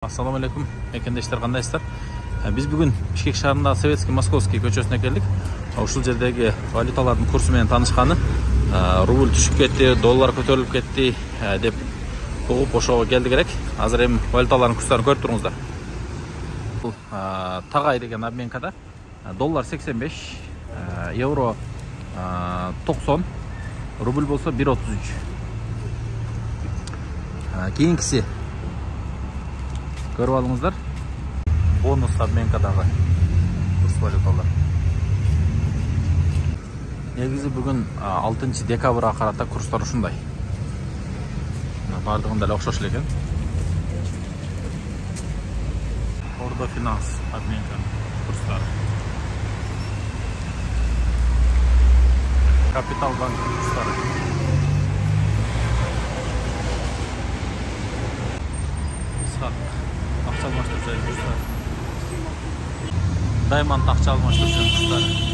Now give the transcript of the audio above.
Assalamu алейкум, мекендештер, кандайсыздар? Биз бүгүн Бишкек шаарындагы Советский Московский көчөсүнө келдик. Ушул жердеги валюталардын курсу менен таанышканы, рубль түшүп кетти, доллар көтөрүлүп кетти деп угуп ошого келдик элек. Азыр эми валюталардын курстарын көрүп туруңуздар. Бул Тагай деген обменкада доллар 85, евро 90, рубль болсо 1.33. Кийинкиси көрүп алыңыздар. Бонус обменкадагы курс валюталар. Негизи бүгүн 6 декабрга карата курстар ушундай. Бардыгында эле окшош экен. Ордо Финанс обменка курстары. Капитал банк курстары. Акча алмаштыруу жайы курстары. Даймонд акча алмаштыруу жайы курстары.